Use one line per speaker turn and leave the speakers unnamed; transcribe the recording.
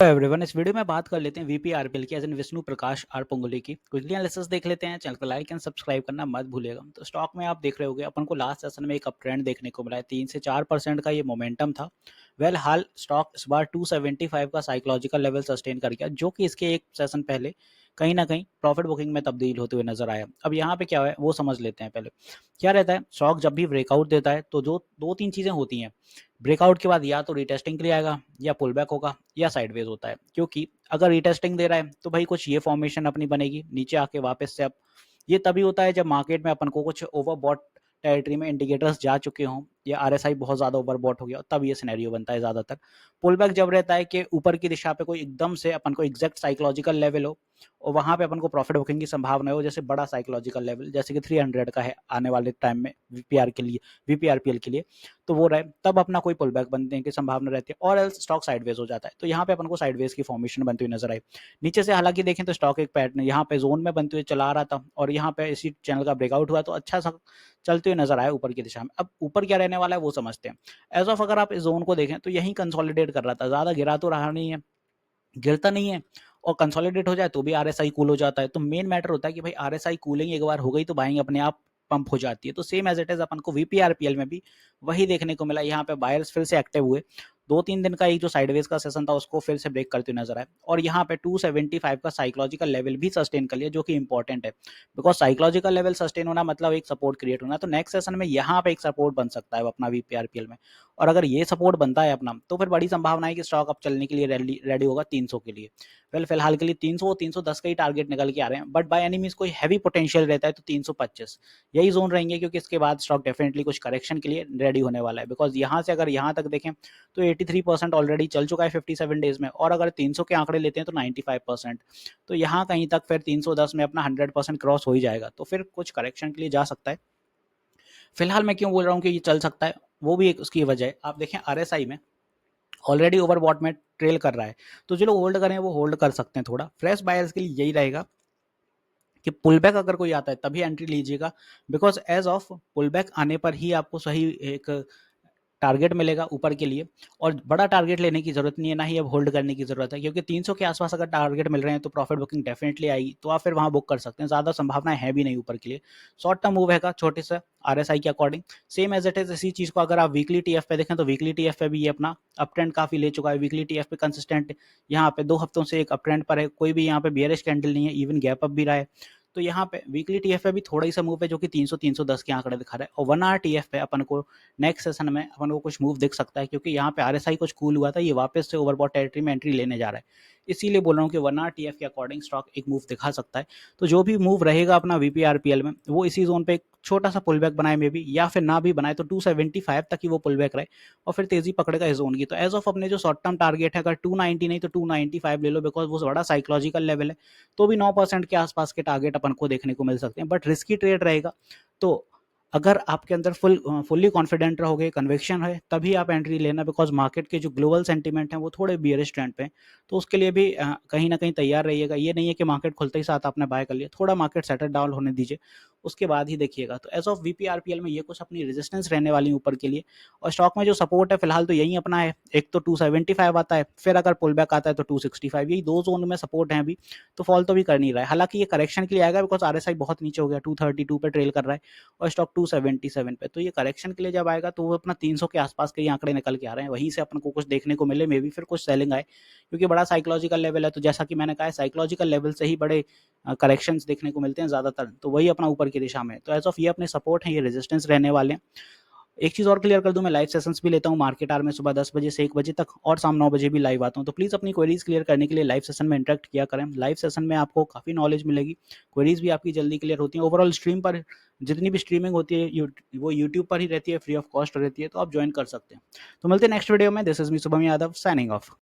Everyone, इस video में बात कर लेते हैं वीपीआरपीएल की edge in Vishnu Prakash R Punglia की। क्विकली एनालिसिस देख लेते हैं। चैनल को लाइक एंड सब्सक्राइब करना मत भूलिएगा। तो स्टॉक में आप देख रहे होंगे अपन को लास्ट सेशन में एक अप ट्रेंड देखने को मिला है। 3 से 4% का ये मोमेंटम था। वेल हाल स्टॉक इस बार 275 का साइकोलॉजिकल लेवल सस्टेन कर गया, जो कि इसके एक सेशन पहले कहीं ना कहीं प्रॉफिट बुकिंग में तब्दील होते हुए नजर आया। अब यहाँ पे क्या है वो समझ लेते हैं। पहले क्या रहता है, स्टॉक जब भी ब्रेकआउट देता है तो जो 2-3 चीजें होती हैं। ब्रेकआउट के बाद या तो रिटेस्टिंग के लिए आएगा, या पुल बैक होगा, या साइडवेज होता है। क्योंकि अगर रिटेस्टिंग दे रहा है तो भाई कुछ ये फॉर्मेशन अपनी बनेगी नीचे आके वापस से। अब ये तभी होता है जब मार्केट में अपन को कुछ ओवरबॉट टेरिटरी में इंडिकेटर्स जा चुके हों, या आरएसआई बहुत ज्यादा ओवरबॉट हो गया, तब ये सिनेरियो बनता है ज्यादातर। पुल बैक जब रहता है कि ऊपर की दिशा पे कोई एकदम से अपन को एग्जैक्ट साइकोलॉजिकल लेवल हो और वहां पे अपन को प्रॉफिट बुकिंग की संभावना हो, जैसे बड़ा साइकोलॉजिकल लेवल जैसे कि 300 का है आने वाले टाइम में वीपीआरपीएल के लिए, तो वो रहे तब अपना कोई पुल बैक बनने की संभावना रहती है, और एल्स स्टॉक साइडवेज हो जाता है। तो यहाँ पे अपन को साइडवेज की फॉर्मेशन बनती हुई नजर आई। नीचे से हालांकि देखें तो स्टॉक एक पैटर्न यहाँ पे जोन में बनते हुए चला रहा था, और यहाँ पे इसी चैनल का ब्रेकआउट हुआ तो अच्छा सा चलते हुए नजर आया ऊपर की दिशा में। अब ऊपर क्या रहने वाला है वो समझते हैं। एज ऑफ अगर आप इस जोन को देखें तो यही कंसोलिडेट कर रहा था, ज्यादा गिरा तो रहा नहीं है, गिरता नहीं है, और कंसोलिडेट हो जाए तो भी आरएसआई कूल हो जाता है। तो मेन मैटर होता है कि भाई आरएसआई कूलिंग एक बार हो गई तो बाइंग अपने आप पंप हो जाती है। तो सेम एज इट इज अपन को वीपीआरपीएल में भी वही देखने को मिला। यहाँ पे बायर्स फिर से एक्टिव हुए, 2-3 दिन का एक जो साइडवेज का सेशन था उसको फिर से ब्रेक करते नजर आए, और यहाँ पे 275 का साइकोलॉजिकल लेवल भी सस्टेन कर लिया, जो कि इंपॉर्टेंट है। बिकॉज साइकोलॉजिकल लेवल सस्टेन होना मतलब एक सपोर्ट क्रिएट होना। तो नेक्स्ट सेशन में यहाँ पे एक सपोर्ट बन सकता है अपना वीपीआरपीएल में, और अगर ये सपोर्ट बनता है अपना तो फिर बड़ी संभावना है कि स्टॉक अब चलने के लिए रेडी होगा 300 के लिए। वेल फिलहाल के लिए 300-310 का ही टारगेट निकल के आ रहे हैं, बट बाय एनी मींस कोई हैवी पोटेंशियल रहता है तो 325 यही जोन रहेंगे, क्योंकि इसके बाद स्टॉक डेफिनेटली कुछ करेक्शन के लिए रेडी होने वाला है। बिकॉज यहाँ से अगर यहाँ तक देखें तो 83% ऑलरेडी चल चुका है 57 डेज में, और अगर 300 के आंकड़े लेते हैं तो 95%। तो यहाँ कहीं तक फिर 310 में अपना 100% क्रॉस हो ही जाएगा, तो फिर कुछ करेक्शन के लिए जा सकता है। फिलहाल मैं क्यों बोल रहा हूँ कि ये चल सकता है, वो भी एक उसकी वजह है। आप देखें आरएसआई में ऑलरेडी ओवरबॉट में ट्रेल कर रहा है, तो जो लोग होल्ड करें वो होल्ड कर सकते हैं। थोड़ा फ्रेश बायर्स के लिए यही रहेगा कि पुल बैक अगर कोई आता है तभी एंट्री लीजिएगा, because as of pull back आने पर ही आपको सही एक टारगेट मिलेगा ऊपर के लिए, और बड़ा टारगेट लेने की जरूरत नहीं है, ना ही अब होल्ड करने की जरूरत है, क्योंकि 300 के आसपास अगर टारगेट मिल रहे हैं तो प्रॉफिट बुकिंग डेफिनेटली आएगी, तो आप फिर वहां बुक कर सकते हैं। ज्यादा संभावनाएं है भी नहीं ऊपर के लिए। शॉर्ट टर्म मूव है छोटे से आरएसआई के according. Same as it is इसी चीज को अगर आप वीकली टीएफ पे देखें तो वीकली टीएफ पे भी ये अपना अप ट्रेंड काफी ले चुका है। वीकली टीएफ पे कंसिस्टेंट यहाँ पे 2 हफ्तों से एक अप ट्रेंड पर है, कोई भी यहाँ पे बियरिश कैंडल नहीं है, इवन गैप अप भी रहा है। तो यहाँ पे वीकली टीएफ पे भी थोड़ा ही सा मूव है, जो कि 300-310 के आंकड़े दिखा रहा है, और 1 आवर टीएफ पे अपन को नेक्स्ट सेशन में अपन को कुछ मूव दिख सकता है, क्योंकि यहाँ पे आरएसआई कुछ कूल हुआ था, ये वापस से ओवरबॉट टेरिटरी में एंट्री लेने जा रहा है। इसीलिए बोल रहा हूँ कि 1 आवर टीएफ के अकॉर्डिंग स्टॉक एक मूव दिखा सकता है। तो जो भी मूव रहेगा अपना वीपीआरपीएल में वो इसी जोन पे एक छोटा सा पुल बैक बनाए, में भी या फिर ना भी बनाए तो 275 तक ही वो पुल बैक रहे, और फिर तेजी पकड़ेगा इस जोन की। तो एज ऑफ अपने जो शॉर्ट टर्म टारगेट है, अगर 290 नहीं तो 295 ले लो, बिकॉज वो बड़ा साइकोलॉजिकल लेवल है। तो भी 9% के आसपास के टारगेट अपन को देखने को मिल सकते हैं, बट रिस्की ट्रेड रहेगा। तो अगर आपके अंदर फुल्ली कॉन्फिडेंट रहोगे, कन्विक्शन है, तभी आप एंट्री लेना, बिकॉज मार्केट के जो ग्लोबल सेंटीमेंट है वो थोड़े बियरिश ट्रेंड पे हैं। तो उसके लिए भी कहीं ना कहीं तैयार रहिएगा। ये नहीं है कि मार्केट खुलते ही साथ आपने बाय कर लिया, थोड़ा मार्केट सेटल डाउन होने दीजिए, उसके बाद ही देखिएगा। तो एज ऑफ वीपीआरपीएल में ये कुछ अपनी रेजिस्टेंस रहने वाली है ऊपर के लिए, और स्टॉक में जो सपोर्ट है फिलहाल तो यही अपना है। एक तो 275 आता है, फिर अगर पुल बैक आता है तो 265, यही 2 जोन में सपोर्ट है अभी। तो फॉल तो भी कर नहीं रहा है, हालांकि ये करेक्शन के लिए आएगा, बिकॉज आरएसआई बहुत नीचे हो गया, 232 पे ट्रेल कर रहा है, और स्टॉक 277 पे। तो ये करेक्शन के लिए जब आएगा तो वो अपना 300 के आसपास के आंकड़े निकल के आ रहे हैं, वहीं से अपन को कुछ देखने को मिले, मे भी फिर कुछ सेलिंग आए, क्योंकि बड़ा साइकोलॉजिकल लेवल है। तो जैसा कि मैंने कहा, साइकोलॉजिकल लेवल से ही बड़े करेक्शंस देखने को मिलते हैं ज्यादातर, तो वही अपना ऊपर की दिशा में। तो एज ऑफ ये अपने सपोर्ट है, ये रेजिस्टेंस रहने वाले हैं। एक चीज और क्लियर कर दूं, मैं लाइव सेशंस भी लेता हूं मार्केट आवर में, सुबह 10 बजे से 1 बजे तक, और शाम 9 बजे भी लाइव आता हूं। तो प्लीज अपनी क्वेरीज क्लियर करने के लिए लाइव सेशन में इंटरेक्ट किया करें। लाइव सेशन में आपको काफी नॉलेज मिलेगी, क्वेरीज भी आपकी जल्दी क्लियर होती है। ओवरऑल स्ट्रीम पर जितनी भी स्ट्रीमिंग होती है वो यूट्यूब पर ही रहती है, फ्री ऑफ कॉस्ट रहती है, तो आप ज्वाइन कर सकते हैं। तो मिलते हैं नेक्स्ट वीडियो में। This is me Shubham Yadav, signing off.